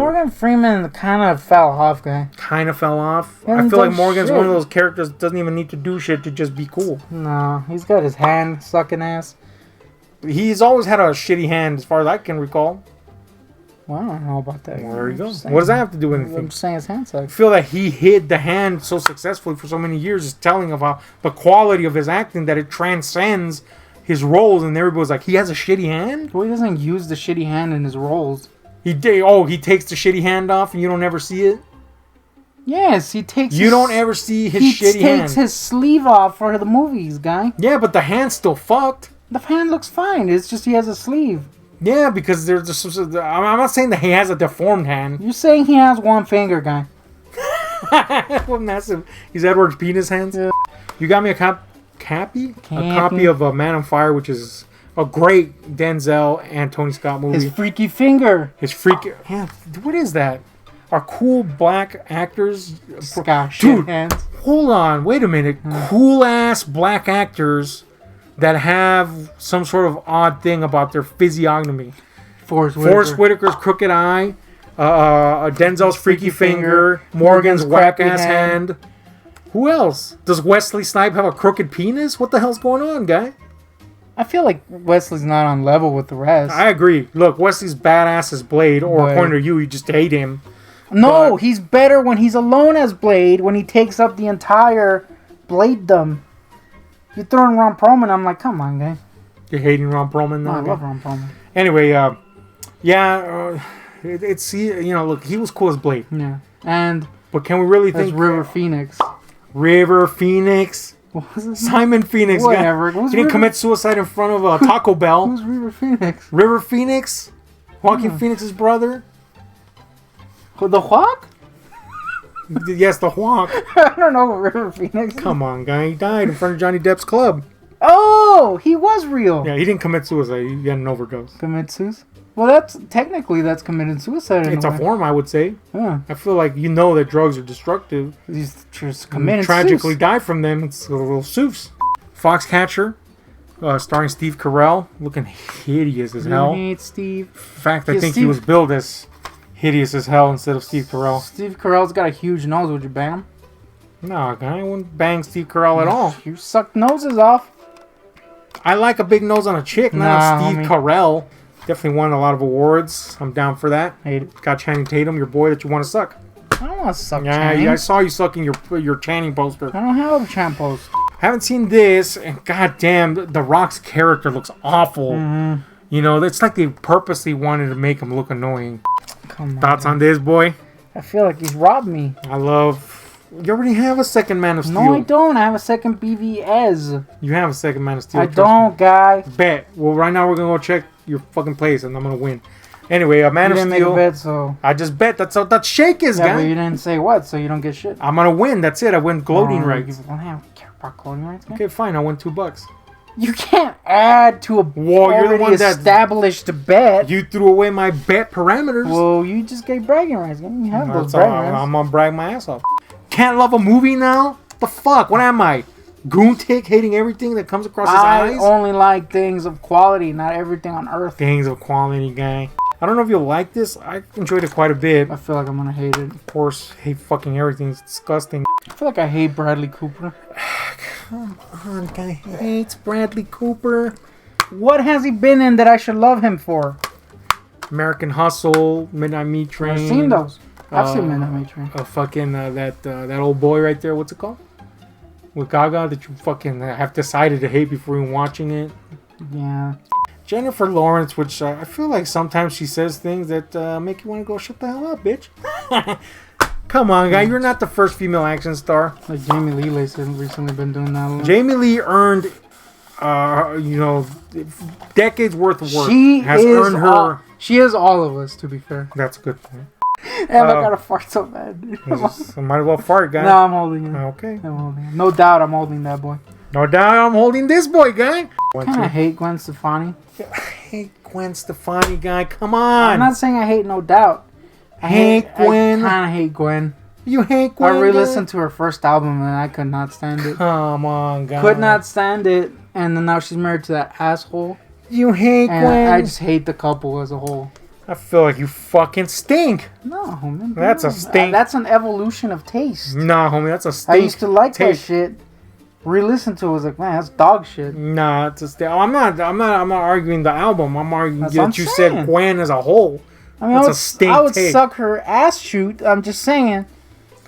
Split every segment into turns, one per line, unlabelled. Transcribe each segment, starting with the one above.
Morgan Freeman kind of fell off, guy.
Kind of fell off. I feel like Morgan's one of those characters that doesn't even need to do shit to just be cool.
No, he's got his hand sucking ass.
He's always had a shitty hand, as far as I can recall.
Well, I don't know about that.
Well, there you go. What does that have to do with anything?
I'm just saying his hand sucks.
I feel that he hid the hand so successfully for so many years is telling about the quality of his acting that it transcends his roles, and everybody's like, he has a shitty hand?
Well, he doesn't use the shitty hand in his roles.
He takes the shitty hand off and you don't ever see it?
Yes, he takes
You don't ever see his shitty hand.
He takes his sleeve off for the movies, guy.
Yeah, but the hand's still fucked.
The hand looks fine. It's just he has a sleeve.
Yeah, because there's just... I'm not saying that he has a deformed hand.
You're saying he has one finger, guy.
What massive... He's Edward Penis hands? Yeah. You got me a copy? A copy of Man on Fire, which is a great Denzel and Tony Scott movie.
His freaky finger.
Yeah, what is that? Are cool black actors...
Dude, hands.
Hold on. Wait a minute. Cool-ass black actors... that have some sort of odd thing about their physiognomy. Forrest Whitaker's crooked eye, Denzel's freaky finger, Morgan's whack-ass hand. Who else? Does Wesley Snipes have a crooked penis? What the hell's going on, guy?
I feel like Wesley's not on level with the rest.
I agree. Look, Wesley's badass as Blade, or according to you just hate him.
No, he's better when he's alone as Blade, when he takes up the entire Blade-dom. You throw in Ron Perlman, I'm like, come on, guy.
You're hating Ron Perlman now?
I love Ron Perlman.
Anyway, look, he was cool as Blade.
Yeah.
But can we really think...
River Phoenix.
River Phoenix?
What was his
Simon Phoenix.
Whatever.
He didn't commit suicide in front of a Taco Bell.
Who's River Phoenix?
River Phoenix? Joaquin Phoenix's brother?
The Hawk?
Yes, the Hawk.
I don't know River Phoenix.
Come on, guy. He died in front of Johnny Depp's club.
Oh, he was real.
Yeah, he didn't commit suicide. He had an overdose.
Commit suicide? Well, that's committed suicide.
It's a form, I would say.
Yeah.
I feel like that drugs are destructive.
He's just committed
tragically die from them. It's a little soufs. Foxcatcher, starring Steve Carell, looking hideous as hell.
You hate Steve.
In fact, I think he was billed as hideous as hell instead of Steve Carell.
Steve Carell's got a huge nose. Would you bang him?
No, I wouldn't bang Steve Carell at all.
You suck noses off.
I like a big nose on a chick, not Steve Carell. Definitely won a lot of awards. I'm down for that.
Hate it.
Got Channing Tatum, your boy that you want to suck.
I don't want to suck Channing.
Yeah, I saw you sucking your Channing poster.
I don't have a Channing poster.
Haven't seen this, and goddamn, The Rock's character looks awful. Mm-hmm. You know, it's like they purposely wanted to make him look annoying.
Come on.
Thoughts on this, boy?
I feel like he's robbed me.
You already have a second Man of Steel.
No, I don't. I have a second BVS.
You have a second Man of Steel.
I don't, guy.
Bet. Well, right now we're going to go check your fucking place, and I'm going to win. Anyway, Man of Steel.
You didn't make a bet, so...
I just bet. That's how that shake is, guy.
Yeah, but you didn't say what, so you don't get shit.
I'm going to win. That's it. I win gloating rights.
You don't care about gloating rights, guy?
Okay, fine. I win $2.
You can't add to a
you're the one
established bet.
You threw away my bet parameters.
Well, you just gave bragging rights. You have those bragging rights.
I'm gonna brag my ass off. Can't love a movie now? What the fuck? What am I? GoonTick hating everything that comes across his eyes?
I only like things of quality, not everything on earth.
Things of quality, guy. I don't know if you'll like this. I enjoyed it quite a bit.
I feel like I'm gonna hate it.
Of course, hate fucking everything. It's disgusting.
I feel like I hate Bradley Cooper.
Come on, guy hates Bradley Cooper.
What has he been in that I should love him for?
American Hustle, Midnight Meat Train.
I've seen those. I've seen Midnight Meat Train.
Fucking that old boy right there. What's it called? With Gaga that you fucking have decided to hate before even watching it.
Yeah.
Jennifer Lawrence, which I feel like sometimes she says things that make you want to go shut the hell up, bitch. Come on, guy. You're not the first female action star.
Like Jamie Lee recently been doing that a lot.
Jamie Lee earned, decades worth of work. She
is all of us, to be fair.
That's a good point.
Damn, I gotta fart so bad.
I might as well fart, guy.
No, I'm holding it.
Okay.
I'm holding it. No doubt I'm holding that boy.
No doubt I'm holding this boy, guy.
I kind of hate Gwen Stefani.
I hate Gwen Stefani, guy. Come on.
I'm not saying I hate No Doubt. I hate Gwen. I kind of hate Gwen.
You hate Gwen?
I re-listened to her first album and I could not stand it.
Come on, guy.
Could not stand it. And then now she's married to that asshole.
You hate Gwen?
I just hate the couple as a whole.
I feel like you fucking stink.
No, homie.
That's a stink.
That's an evolution of taste.
Nah, homie, that's a stink.
I used to like
taste.
that shit. Re-listen to it, was like, man, that's dog shit.
Nah, it's a stink. I'm not arguing the album. I'm arguing that you
saying.
said Gwen as a whole.
I mean, I would suck her ass shoot. I'm just saying,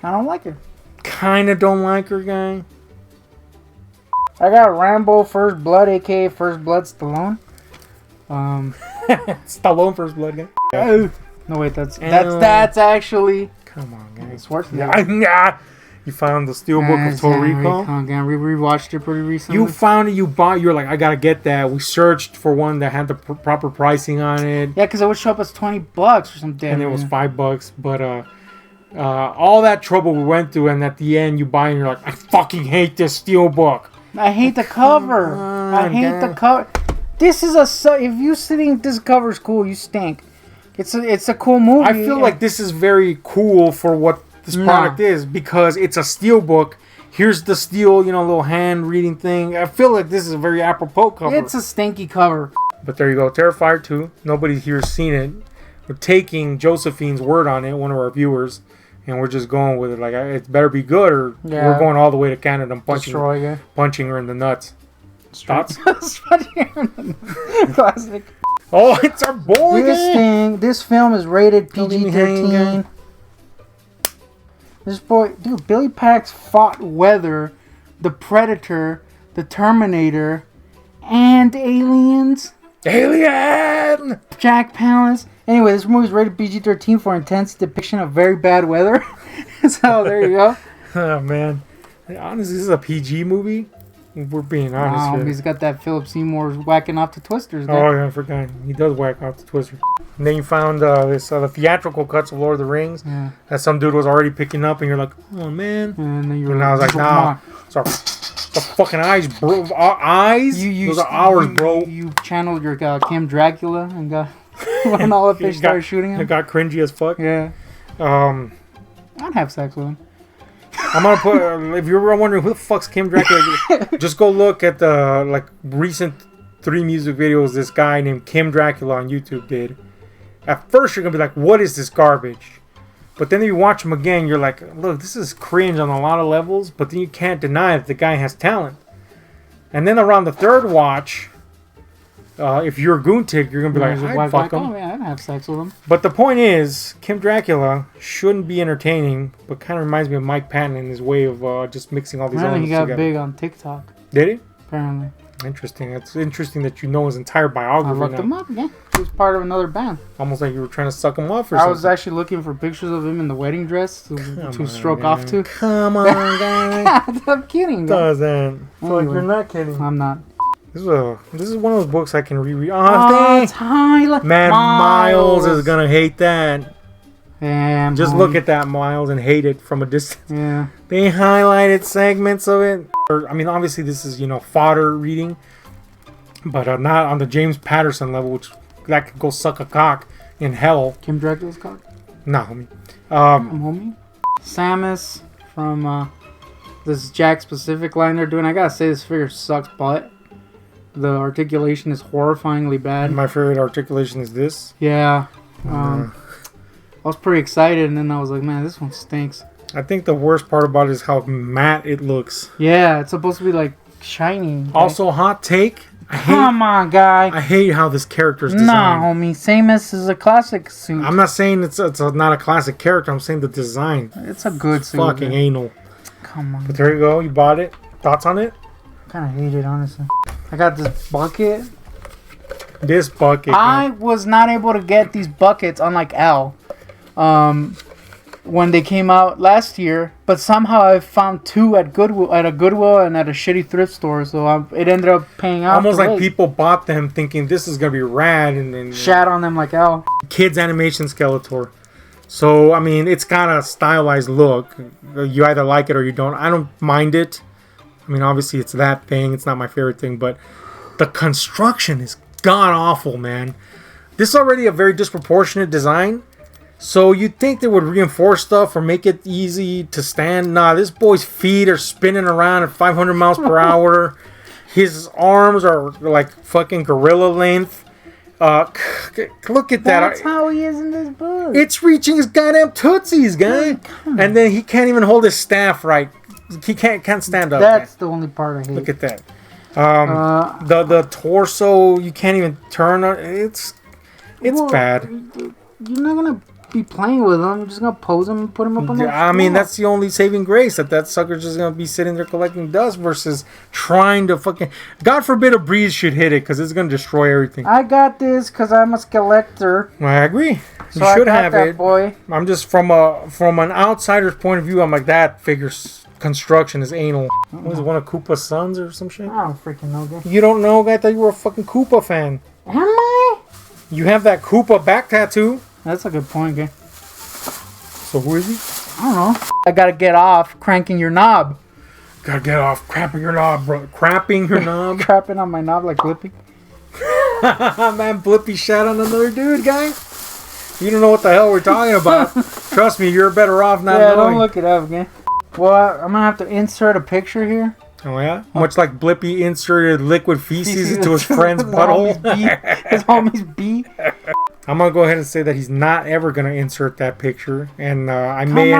I don't like her.
Kinda don't like her, guy.
I got Rambo First Blood, aka First Blood Stallone.
Stallone First Blood, guy.
No wait, that's actually.
Come on, guys.
Yeah.
You found the Steelbook of Total Recall.
We rewatched it pretty recently.
You found it. You bought. You're like, I gotta get that. We searched for one that had the proper pricing on it.
Yeah, because it would show up as $20 or something.
And it was $5. But all that trouble we went through, and at the end, you buy and you're like, I fucking hate this Steelbook.
I hate the cover. I hate the cover. This is if you think this cover's cool, you stink. It's a cool movie.
I feel like this is very cool for what this product is, because it's a Steelbook. Here's the steel, little hand reading thing. I feel like this is a very apropos cover.
It's a stinky cover.
But there you go, Terrifier 2. Nobody here has seen it. We're taking Josephine's word on it, one of our viewers, and we're just going with it. Like, it better be good, or we're going all the way to Canada and punching her in the nuts. Thoughts?
Classic.
Oh, it's our boy.
This film is rated PG-13. This boy, dude, Billy Pax fought Weather, the Predator, the Terminator, and aliens.
Alien!
Jack Palance. Anyway, this movie is rated PG-13 for intense depiction of very bad weather. So there you go.
Oh man, honestly, this is a PG movie. We're being honest here.
He's got that Philip Seymour whacking off the twisters.
Oh yeah, I forgot. He does whack off the twisters. And then you found the theatrical cuts of Lord of the Rings that some dude was already picking up, and you're like, oh man.
And then
I was like, nah, it's the fucking eyes, bro. Eyes? Those are ours, bro.
You channeled your Kim Dracula and got when all the fish started shooting him.
It got cringy as fuck.
Yeah. I'd have sex with him.
I'm gonna put. If you're wondering who the fuck's Kim Dracula, just go look at the recent 3 music videos this guy named Kim Dracula on YouTube did. At first, you're gonna be like, "What is this garbage?" But then if you watch him again, you're like, "Look, this is cringe on a lot of levels." But then you can't deny that the guy has talent. And then around the 3rd watch, if you're a GoonTick, you're gonna be like, "I'd fuck him."
Oh yeah, I'd have sex with him.
But the point is, Kim Dracula shouldn't be entertaining, but kind of reminds me of Mike Patton in his way of just mixing all these elements together.
Apparently he got big on TikTok.
Did he?
Apparently.
Interesting. It's interesting that you know his entire biography.
I looked him up, yeah. He was part of another band.
Almost like you were trying to suck him off or something.
I was actually looking for pictures of him in the wedding dress to stroke off to.
Come on, guy.
I'm kidding.
Doesn't. Anyway, you're not kidding.
I'm not.
This is one of those books I can reread.
It's highlight.
Man, Miles is gonna hate that.
Yeah,
just look at that, Miles, and hate it from a distance.
Yeah.
They highlighted segments of it. Obviously this is fodder reading, but not on the James Patterson level, which that could go suck a cock in hell.
Kim Dracula's cock?
Nah, homie.
Homie. Samus from this Jack Pacific line they're doing. I gotta say, this figure sucks butt. The articulation is horrifyingly bad.
My favorite articulation is this.
Yeah. I was pretty excited, and then I was like, man, this one stinks.
I think the worst part about it is how matte it looks.
Yeah, it's supposed to be like shiny.
Also, hot take.
Come on, guy.
I hate how this character is designed.
Nah, homie. Samus is a classic suit.
I'm not saying it's not a classic character. I'm saying the design.
It's a good suit.
Fucking anal.
Come on.
But there you go. You bought it. Thoughts on it?
I kind of hate it, honestly. I got this bucket. I was not able to get these buckets, unlike Al, when they came out last year. But somehow I found 2 at Goodwill, and at a shitty thrift store. So it ended up paying out.
Almost like people bought them thinking this is gonna be rad, and then
shat on them like Al.
Kids animation Skeletor. So it's got a stylized look. You either like it or you don't. I don't mind it. Obviously it's that thing. It's not my favorite thing, but the construction is god awful, man. This is already a very disproportionate design. So you'd think they would reinforce stuff or make it easy to stand. Nah, this boy's feet are spinning around at 500 miles per hour. His arms are like fucking gorilla length. Look at that.
That's how he is in this book.
It's reaching his goddamn tootsies, guy. And then he can't even hold his staff right. He can't stand up.
That's the only part I hate.
Look at that. The torso, you can't even turn. It's bad.
You're not gonna be playing with him. You're just gonna pose him and put him up on the
I mean, that's the only saving grace, that sucker's just gonna be sitting there collecting dust versus trying to fucking. God forbid a breeze should hit it, because it's gonna destroy everything.
I got this because I'm a skeletor.
I agree.
So
you should
I got
have
that,
it.
Boy.
I'm just from an outsider's point of view. I'm like, that figure's construction is anal. Was it one of Koopa's sons or some shit?
I don't freaking know, guy.
You don't know, guy? I thought you were a fucking Koopa fan.
Am I?
You have that Koopa back tattoo.
That's a good point, guy.
So who is he?
I don't know. I gotta get off cranking your knob.
Gotta get off crapping your knob, bro. Crapping your knob.
Crapping on my knob like Blippi.
Man, Blippi shot on another dude, guy. You don't know what the hell we're talking about. Trust me, you're better off not knowing.
Don't look it up, guy. Well, I'm gonna have to insert a picture here.
Oh yeah? Much like Blippi inserted liquid feces into his friend's butthole.
His homie's B.
I'm gonna go ahead and say that he's not ever gonna insert that picture, and I may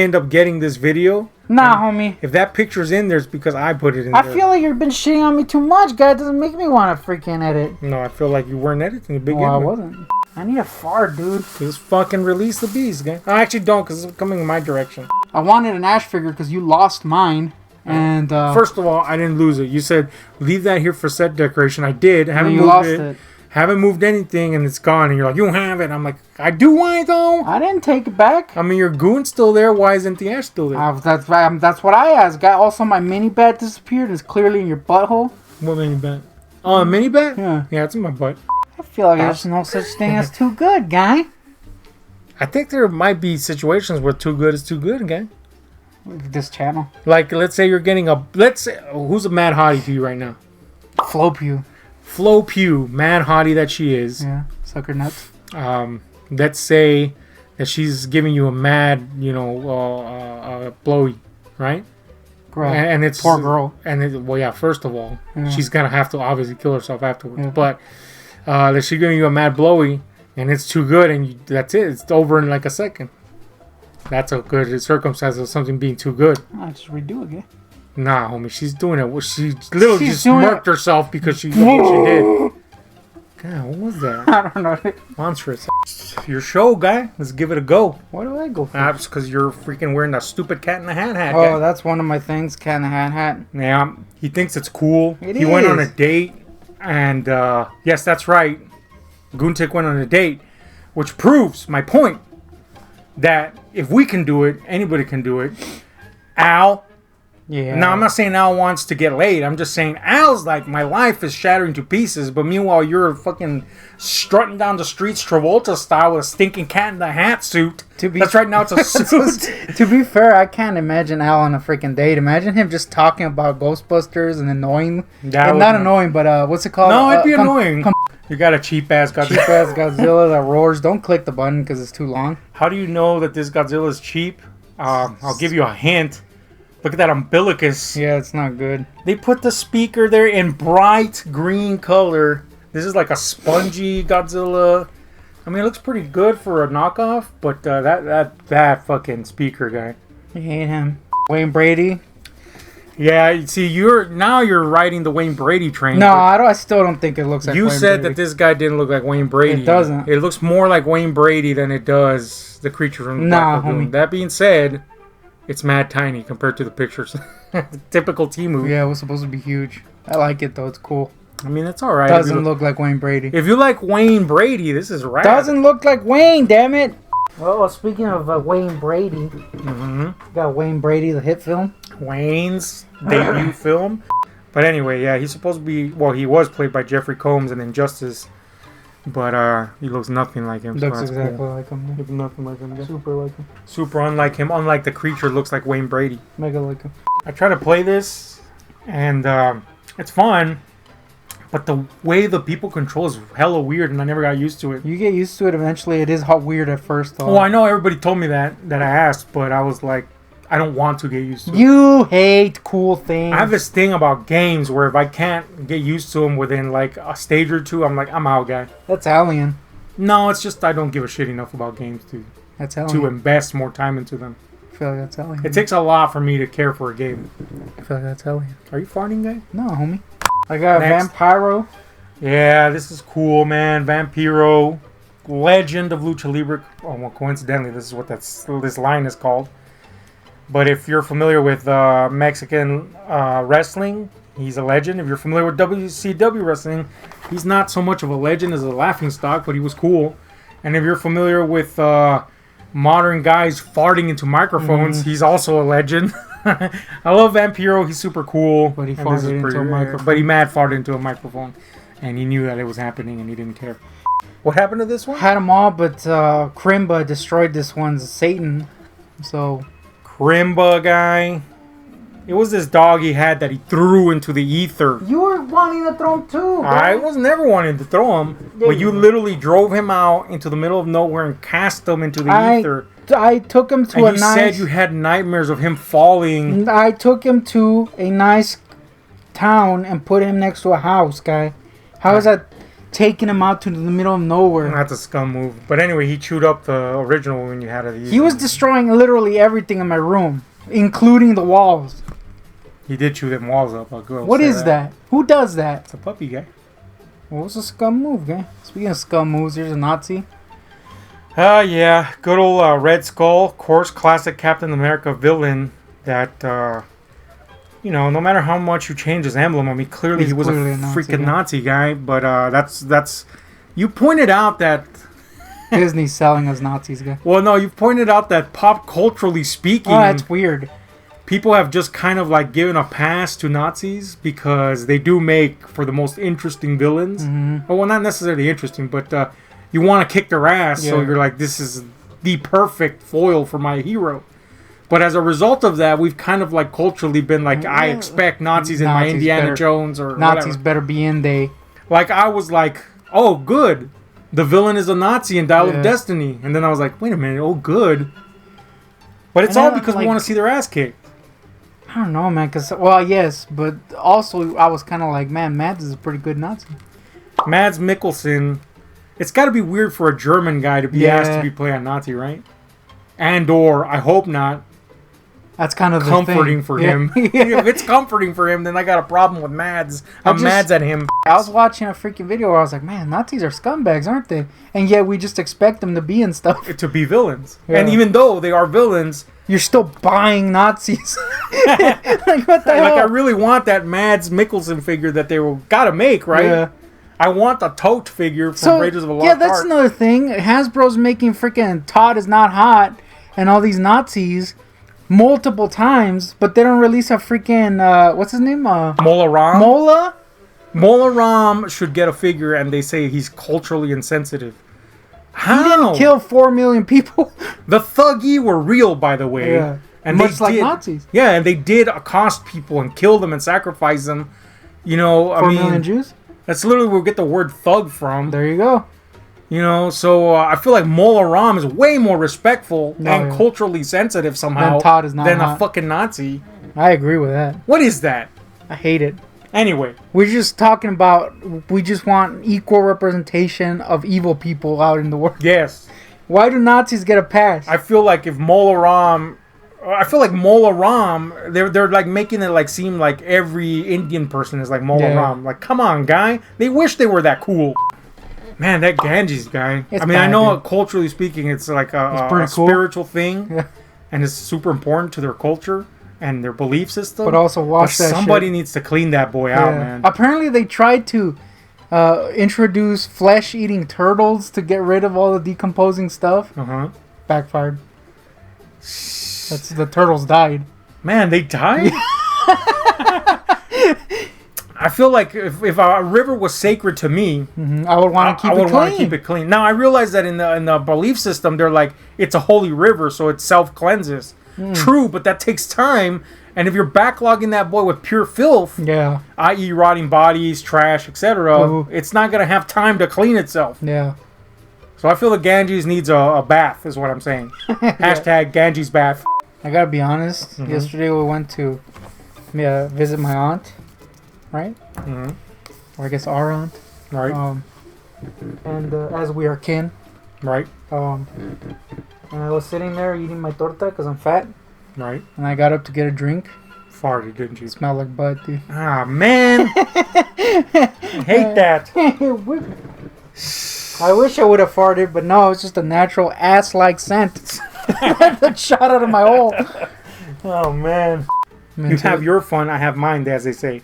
end up getting this video.
Nah, homie.
If that picture's in there, it's because I put it in there.
I feel like you've been shitting on me too much, guy. It doesn't make me want to freaking edit.
No, I feel like you weren't editing to begin
with. I
with.
wasn't. I need a fart, dude.
Just fucking release the bees, guy. I actually don't, because it's coming in my direction.
I wanted an Ash figure because you lost mine. And
first of all, I didn't lose it. You said leave that here for set decoration. I did. Haven't
you
moved
lost
it. Haven't moved anything, and it's gone. And you're like, you don't have it. I'm like, I do want it though.
I didn't take it back.
I mean, your goon's still there. Why isn't the Ash still there?
That's what I asked. Guy. Also, my mini bat disappeared. It's clearly in your butthole.
What mini bat? Oh, a mini bat?
Yeah.
Yeah, it's in my butt.
I feel like there's no such thing as too good, guy.
I think there might be situations where too good is too good, okay?
This channel.
Like, let's say you're getting who's a mad hottie to you right now? Flo Pugh, mad hottie that she is.
Yeah, sucker nuts.
Let's say that she's giving you a mad, blowy, right?
Girl.
And it's
poor girl.
And first of all, she's gonna have to obviously kill herself afterwards. Yeah. But that she's giving you a mad blowy, and it's too good, and that's it. It's over in like a second. That's a good circumstance of something being too good.
I'll just redo it again.
Nah, homie, she's doing it. She literally just murked herself because she did. God, what was that?
I don't know.
Monstrous. Your show, guy. Let's give it a go.
What do I go for?
That's because you're freaking wearing that stupid Cat in the Hat hat.
Oh,
guy.
That's one of my things, Cat in the Hat.
Yeah, he thinks it's cool.
He
went on a date, and yes, that's right. GoonTick went on a date, which proves my point that if we can do it, anybody can do it. Al.
Yeah.
Now, I'm not saying Al wants to get laid. I'm just saying Al's like, my life is shattering to pieces, but meanwhile, you're fucking strutting down the streets Travolta style with a stinking Cat in the Hat suit. That's right, now it's a suit.
To be fair, I can't imagine Al on a freaking date. Imagine him just talking about Ghostbusters and annoying. Not annoying, but what's it called?
No, it'd be annoying. You got a cheap-ass Godzilla.
Cheap-ass Godzilla that roars. Don't click the button because it's too long.
How do you know that this Godzilla is cheap? I'll give you a hint. Look at that umbilicus.
Yeah, it's not good.
They put the speaker there in bright green color. This is like a spongy Godzilla. I mean, it looks pretty good for a knockoff, but that fucking speaker guy.
I hate him. Wayne Brady.
Yeah, see, you're riding the Wayne Brady train.
No, I still don't think it looks like
Wayne Brady. You said that this guy didn't look like Wayne Brady.
It doesn't.
It looks more like Wayne Brady than it does the creature from the Black Lagoon. That being said, it's mad tiny compared to the pictures. Typical T-movie.
Yeah, it was supposed to be huge. I like it, though. It's cool.
I mean, it's alright.
Doesn't look like Wayne Brady.
If you like Wayne Brady, this is rad.
Doesn't look like Wayne, damn it. Well, speaking of Wayne Brady, got Wayne Brady, the hit film.
Wayne's debut film. But anyway, yeah, he's supposed to be, he was played by Jeffrey Combs in Injustice. But he looks nothing like him.
Looks exactly like him.
Looks nothing like him. Yeah.
Super like him.
Super unlike him. Unlike the creature, looks like Wayne Brady.
Mega like him.
I try to play this, and it's fun. But the way the people control is hella weird, and I never got used to it.
You get used to it eventually. It is hot weird at first, though.
Oh, I know everybody told me that I asked, but I was like, I don't want to get used to.
You hate cool things.
I have this thing about games where if I can't get used to them within like a stage or two, I'm like, I'm out, guy.
That's alien.
No, it's just I don't give a shit enough about games to invest more time into them.
I feel like that's alien.
It takes a lot for me to care for a game.
I feel like that's alien.
Are you farting, guy?
No, homie. I got Vampiro.
Yeah, this is cool, man. Vampiro, legend of Lucha Libre. Oh, well, coincidentally, this is what this line is called. But if you're familiar with Mexican wrestling, he's a legend. If you're familiar with WCW wrestling, he's not so much of a legend as a laughingstock, but he was cool. And if you're familiar with modern guys farting into microphones, he's also a legend. I love Vampiro. He's super cool.
But he farted into a microphone.
But he mad farted into a microphone. And he knew that it was happening and he didn't care. What happened to this one?
Had them all, but Krimba destroyed this one's Satan. So...
Krimba guy. It was this dog he had that he threw into the ether.
You were wanting to throw him too.
I was never wanting to throw him. Yeah, but you literally drove him out into the middle of nowhere and cast him into the ether.
I took him to
and you said you had nightmares of him falling.
I took him to a nice town and put him next to a house, guy. How is that taking him out to the middle of nowhere?
That's a scum move. But anyway, he chewed up the original when you had it.
He was destroying literally everything in my room, including the walls.
He did chew them walls up.
What is that? Who does that?
It's a puppy, guy.
What was a scum move, guy? Speaking of scum moves, here's a Nazi.
Yeah. Good old Red Skull. Of course, classic Captain America villain that... You know, no matter how much you change his emblem, I mean, clearly he was a freaking Nazi guy. But that's you pointed out that
Disney's selling us Nazis, guy.
Well, no, you pointed out that pop culturally speaking,
that's weird.
People have just kind of like given a pass to Nazis because they do make for the most interesting villains. Mm-hmm. Well, not necessarily interesting, but you want to kick their ass, so you're like, this is the perfect foil for my hero. But as a result of that, we've kind of like culturally been like, I expect Nazis in my Indiana Jones or
Nazis
whatever.
Better be in they.
Like I was like, oh good, the villain is a Nazi in Dial of Destiny, and then I was like, wait a minute, oh good. But it's all because we want to see their ass kicked.
I don't know, man. Yes, but also I was kind of like, man, Mads is a pretty good Nazi.
Mads Mikkelsen. It's got to be weird for a German guy to be asked to be playing a Nazi, right? And/or I hope not.
That's kind of
comforting for him. If it's comforting for him, then I got a problem with Mads. I'm Mads at him.
I was watching a freaking video where I was like, man, Nazis are scumbags, aren't they? And yet we just expect them to be and stuff.
To be villains. Yeah. And even though they are villains,
you're still buying Nazis. Like, what the hell?
Like, I really want that Mads Mikkelsen figure that they gotta make, right? Yeah. I want the Tote figure from Raiders of the Lost Ark.
Yeah, that's another thing. Hasbro's making freaking Todd is not hot and all these Nazis multiple times, but they don't release a freaking what's his name?
Mola Ram.
Mola
Ram should get a figure, and they say he's culturally insensitive. How?
He didn't kill 4 million people.
The Thuggee were real, by the way.
Yeah.
And
much like Nazis.
Yeah, and they did accost people and kill them and sacrifice them. You know,
4 million Jews?
That's literally where we get the word thug from.
There you go.
You know, so I feel like Mola Ram is way more respectful and culturally sensitive somehow than a fucking Nazi.
I agree with that.
What is that?
I hate it.
Anyway.
We're just talking about, we just want equal representation of evil people out in the world.
Yes.
Why do Nazis get a pass?
I feel like if Mola Ram... they're like making it like seem like every Indian person is like Mola Ram. Like, come on, guy. They wish they were that cool. Man, that Ganges guy. I know culturally speaking, it's like a spiritual thing. Yeah. And it's super important to their culture and their belief system.
But also
somebody needs to clean that boy out, man.
Apparently they tried to introduce flesh-eating turtles to get rid of all the decomposing stuff.
Uh-huh.
Backfired. The turtles died.
Man, they died? I feel like if a river was sacred to me,
I would want to
keep it clean. Now I realize that in the belief system, they're like, it's a holy river, so it self cleanses. True, but that takes time. And if you're backlogging that boy with pure filth, i.e., rotting bodies, trash, etc., it's not gonna have time to clean itself.
Yeah.
So I feel the Ganges needs a bath, is what I'm saying. Hashtag Ganges bath.
I gotta be honest. Yesterday we went to visit my aunt, right? Or I guess our aunt.
Right.
And as we are kin.
Right.
And I was sitting there eating my torta because I'm fat.
Right.
And I got up to get a drink.
Farted, didn't you?
Smelled like butt, dude.
Ah, man. I hate that.
I wish I would have farted, but no, it's just a natural ass-like scent that shot out of my hole.
Oh, man. You have your fun, I have mine, as they say.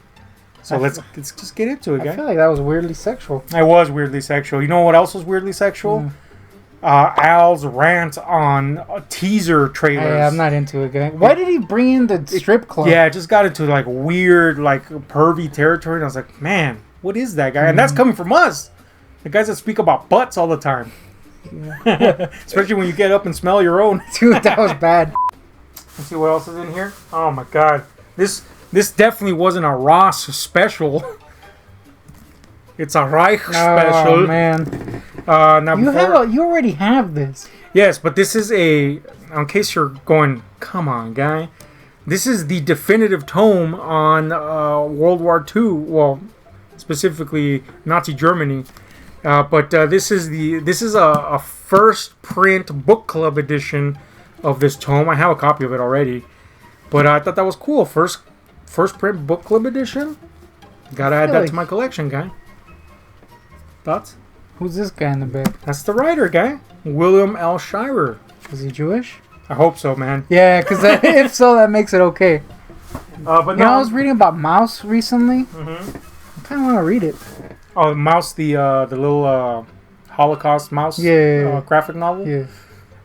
So let's just get into it, guys.
I feel like that was weirdly sexual.
I was weirdly sexual. You know what else was weirdly sexual? Al's rant on teaser trailers.
Hey, I'm not into it, guy. Why did he bring in the strip club?
Yeah, it just got into like weird, like pervy territory. And I was like, man, what is that guy? And that's coming from us. The guys that speak about butts all the time. Yeah. Especially when you get up and smell your own.
Dude, that was bad.
Let's see what else is in here. Oh my god. This definitely wasn't a Ross special. It's a Reich special.
Oh, man.
Now
you already have this.
Yes, but this is in case you're going, come on, guy. This is the definitive tome on World War II. Well, specifically Nazi Germany. But this is a first print book club edition of this tome. I have a copy of it already, but I thought that was cool. First print book club edition. Gotta add that to my collection, guy. Thoughts?
Who's this guy in the back?
That's the writer, guy. William L. Shirer.
Is he Jewish?
I hope so, man.
Yeah, because if so, that makes it okay.
But
I was reading about Mouse recently. I kind of want to read it.
Oh, Mouse, the little Holocaust mouse. Graphic novel.
Yeah.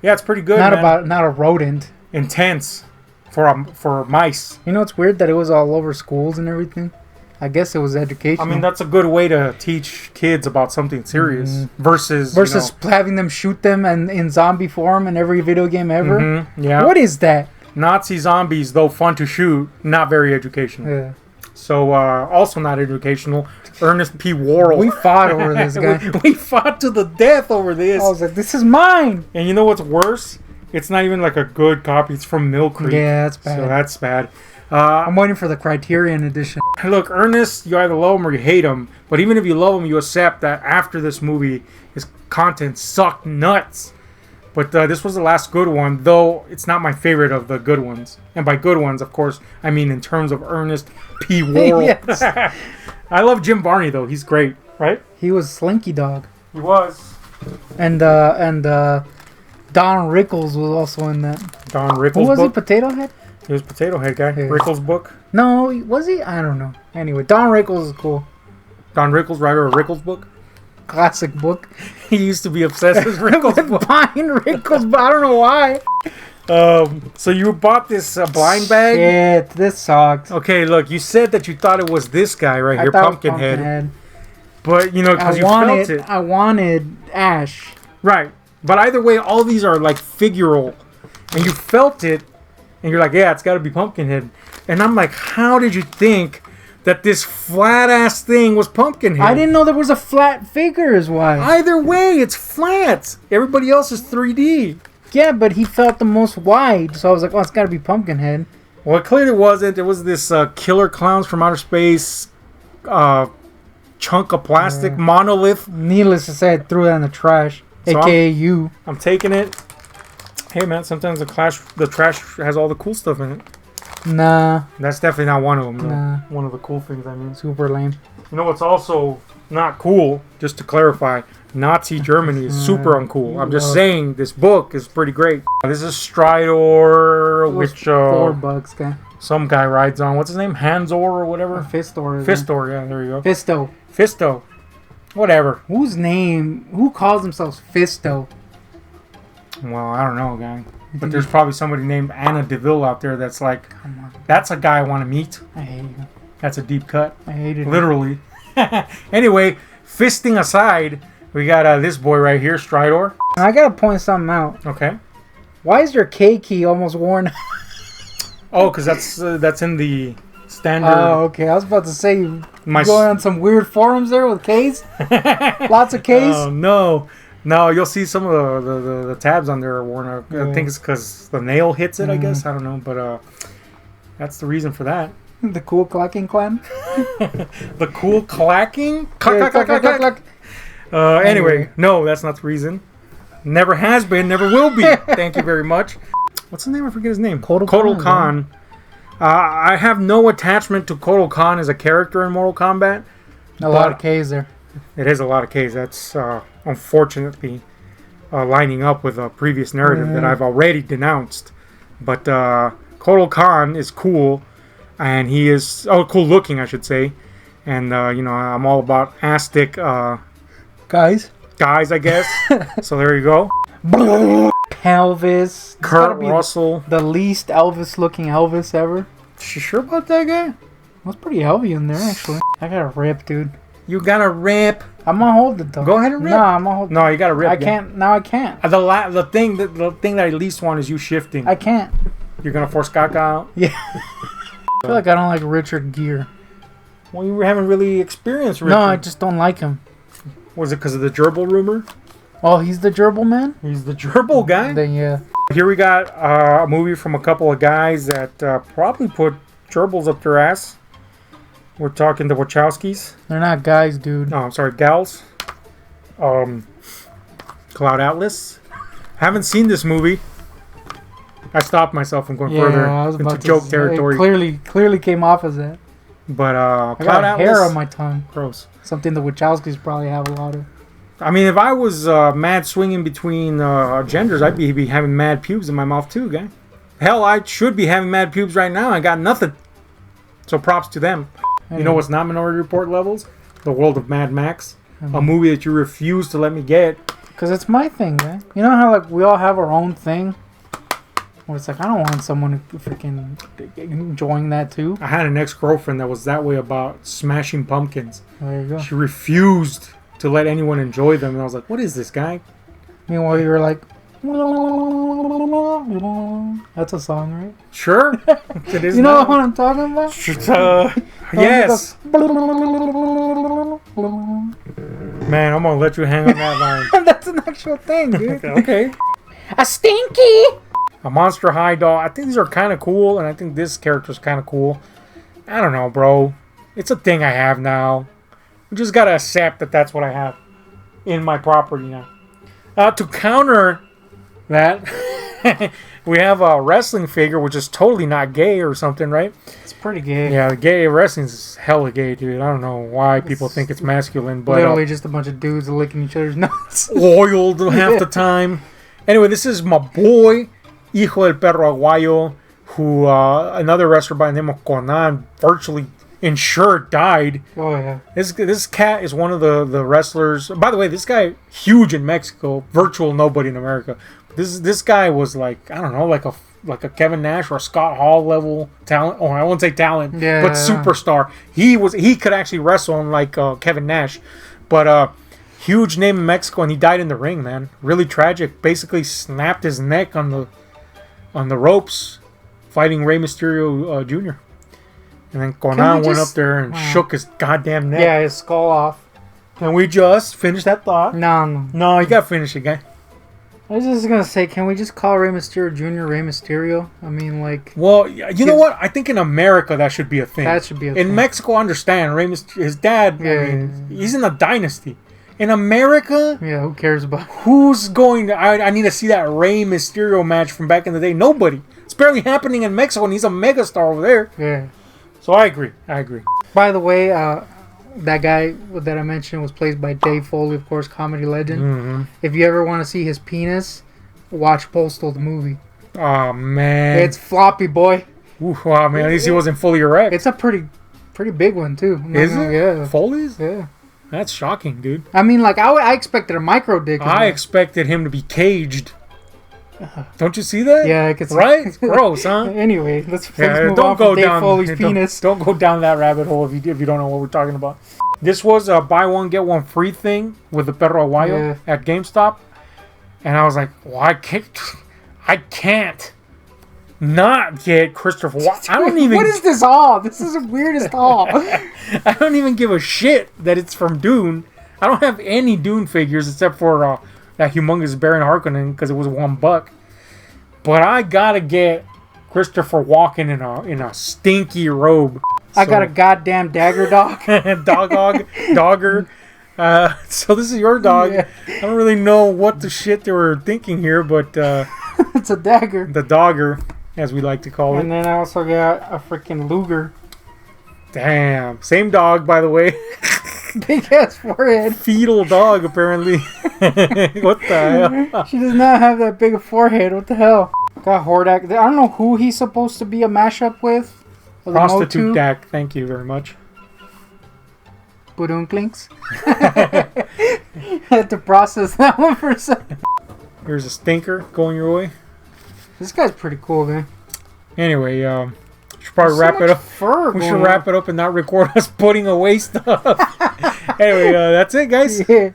Yeah, it's pretty good.
Not a rodent.
Intense for mice.
You know, it's weird that it was all over schools and everything. I guess it was educational.
I mean, that's a good way to teach kids about something serious versus
having them shoot them and in zombie form in every video game ever.
Yeah.
What is that?
Nazi zombies, though fun to shoot, not very educational.
Yeah.
So, also not educational. Ernest P. Worrell.
We fought over this guy.
we fought to the death over this.
I was like, this is mine.
And you know what's worse? It's not even like a good copy. It's from Mill Creek.
Yeah, that's bad.
So that's bad.
I'm waiting for the Criterion edition.
Look, Ernest, you either love him or you hate him. But even if you love him, you accept that after this movie, his content sucked nuts. But this was the last good one, though it's not my favorite of the good ones. And by good ones, of course, I mean in terms of Ernest P. Worrell.
Yes.
I love Jim Varney, though. He's great, right?
He was Slinky Dog.
He was.
And Don Rickles was also in that.
Don Rickles'
Who was
book?
he, Potato Head?
He was Potato Head guy. Yeah. Rickles' book?
No, was he? I don't know. Anyway, Don Rickles is cool.
Don Rickles, writer of Rickles' book?
Classic book.
He used to be obsessed with Rickles' book.
Buying Rickles, but I don't know why.
So you bought this blind bag?
Shit, this sucked.
Okay, look, you said that you thought it was this guy right here, Pumpkinhead. But, you know, because you felt it.
I wanted Ash.
Right. But either way, all these are like figural. And you felt it. And you're like, yeah, it's got to be Pumpkinhead. And I'm like, how did you think that this flat-ass thing was Pumpkinhead?
I didn't know there was a flat figure is why.
Either way, it's flat. Everybody else is 3D.
Yeah, but he felt the most wide. So I was like, oh, it's got to be Pumpkinhead.
Well, it clearly wasn't. It was this Killer Clowns from Outer Space chunk of plastic monolith.
Needless to say, I threw that in the trash. So AKA you.
I'm taking it. Hey man, sometimes the trash has all the cool stuff in it.
Nah.
That's definitely not one of them. No.
Nah.
One of the cool things, I mean.
Super lame.
You know what's also not cool, just to clarify, Nazi Germany is super uncool. I'm just saying, this book is pretty great. This is Stridor, which...
$4, guy.
Some guy rides on. What's his name? Hanzor or whatever?
Fistor.
Fistor, yeah, there you go.
Fisto.
Whatever.
Who calls themselves Fisto?
Well, I don't know, guy. But there's probably somebody named Anna DeVille out there that's like, that's a guy I want to meet.
I hate you.
That's a deep cut.
I hate it.
Literally. Anyway, fisting aside, we got this boy right here, Stridor.
I gotta point something out.
Okay.
Why is your K key almost worn?
Oh, because that's in the standard.
Oh, okay. I was about to say you going on some weird forums there with Ks. Lots of Ks.
Oh no. No, you'll see some of the tabs on there are worn out. I think it's because the nail hits it, I guess. I don't know. But that's the reason for that.
The cool clacking clan?
The cool clacking? Clack, clack, clack, clack, clack. Anyway, no, that's not the reason. Never has been, never will be. Thank you very much. What's his name? I forget his name. Kotal Khan. I have no attachment to Kotal Khan as a character in Mortal Kombat.
A lot of K's there.
It is a lot of K's. That's unfortunately lining up with a previous narrative that I've already denounced. But Kotal Khan is cool, and he is cool looking, I should say. And I'm all about Aztec
guys,
I guess. So there you go.
Elvis.
Kurt Russell,
the least Elvis-looking Elvis ever.
You sure about that guy?
That's pretty heavy in there, actually. I got a rip, dude.
You got a rip.
I'm gonna hold it though.
Go ahead and rip.
No, I'm gonna hold it.
No, you got to rip.
I can't. Now I can't.
The thing that I least want is you shifting.
I can't.
You're gonna force Kaka out.
Yeah. I feel like I don't like Richard Gere.
Well, you haven't really experienced Richard.
No, I just don't like him.
Was it because of the gerbil rumor?
Oh, he's the gerbil man?
He's the gerbil guy?
Then yeah.
Here we got a movie from a couple of guys that probably put gerbils up their ass. We're talking the Wachowskis.
They're not guys, dude.
No, I'm sorry, gals. Cloud Atlas. Haven't seen this movie. I stopped myself from going further into joke territory.
It clearly came off as that.
But
I
Cloud
got
Atlas,
hair on my tongue.
Gross.
Something the Wachowskis probably have a lot of.
I mean, if I was mad swinging between genders, I'd be having mad pubes in my mouth too, guy. Hell, I should be having mad pubes right now. I got nothing. So props to them. You know what's not Minority Report levels? The World of Mad Max. A movie that you refuse to let me get.
Because it's my thing, man. You know how like we all have our own thing? Where it's like, I don't want someone freaking enjoying that too.
I had an ex-girlfriend that was that way about Smashing Pumpkins.
There you go.
She refused to let anyone enjoy them. And I was like, what is this guy?
Meanwhile, you were like... That's a song, right?
Sure. It is.
You know what I'm talking about?
Yes. Man, I'm gonna let you hang on that line.
That's an actual thing, dude.
Okay.
A stinky.
A Monster High doll. I think these are kind of cool, and I think this character's kind of cool. I don't know, bro. It's a thing I have now. We just gotta accept that that's what I have in my property now. To counter that, we have a wrestling figure, which is totally not gay or something, right?
It's pretty gay.
Yeah, gay wrestling is hella gay, dude. I don't know why people think it's masculine, but
literally just a bunch of dudes licking each other's nuts,
oiled half the time. Anyway, this is my boy, Hijo del Perro Aguayo, who another wrestler by the name of Conan virtually insured died.
Oh yeah.
This cat is one of the wrestlers. By the way, this guy huge in Mexico, virtual nobody in America. This guy was like, I don't know, like a Kevin Nash or a Scott Hall level talent. Oh, I won't say talent, but superstar. He could actually wrestle like Kevin Nash, but huge name in Mexico, and he died in the ring, man. Really tragic. Basically snapped his neck on the ropes, fighting Rey Mysterio Jr. And then Conan went up there and shook his goddamn neck.
Yeah, his skull off.
Can we just finish that thought? No, you gotta finish it, guy.
I was just gonna say, can we just call Rey Mysterio Jr. Rey Mysterio? I mean, like...
Well, you know what? I think in America that should be a thing.
That should be a thing.
In Mexico, I understand. Rey Mysterio, his dad, he's in a dynasty. In America...
Yeah, who cares about...
Who's going to... I need to see that Rey Mysterio match from back in the day. Nobody. It's barely happening in Mexico, and he's a megastar over there.
Yeah.
So I agree.
By the way, that guy that I mentioned was played by Dave Foley, of course, comedy legend.
Mm-hmm.
If you ever want to see his penis, watch Postal the movie.
Oh, man.
It's floppy, boy.
Oof, wow, man. At least he wasn't fully erect.
It's a pretty big one, too.
Is it?
Yeah.
Foley's?
Yeah.
That's shocking, dude.
I mean, like, I expected a micro dick.
I expected him to be caged. Don't you see that?
Yeah, I could see.
Right? It's gross, huh?
Anyway, let's move on from Dave Foley's penis.
Don't go down that rabbit hole if you don't know what we're talking about. This was a buy one get one free thing with the Perro Aguayo at GameStop, and I was like, well, I can't not get Christopher Walken. I don't even.
What is this haul? This is the weirdest haul.
I don't even give a shit that it's from Dune. I don't have any Dune figures except for that humongous Baron Harkonnen because it was $1. But I gotta get Christopher Walken in a stinky robe.
I got a goddamn dagger dog.
Dogger. So this is your dog. Yeah. I don't really know what the shit they were thinking here, but
it's a dagger.
The dogger, as we like to call it.
And then I also got a freaking Luger.
Damn. Same dog, by the way.
Big ass forehead.
Fetal dog, apparently. What the hell?
She does not have that big a forehead. What the hell? Got Hordak. I don't know who he's supposed to be a mashup with.
Prostitute Dak. Thank you very much.
Budunklings. Had to process that one for a second.
Here's a stinker going your way.
This guy's pretty cool, man.
Anyway, should probably wrap it up. We should wrap it up and not record us putting away stuff. Anyway, that's it, guys. Yeah.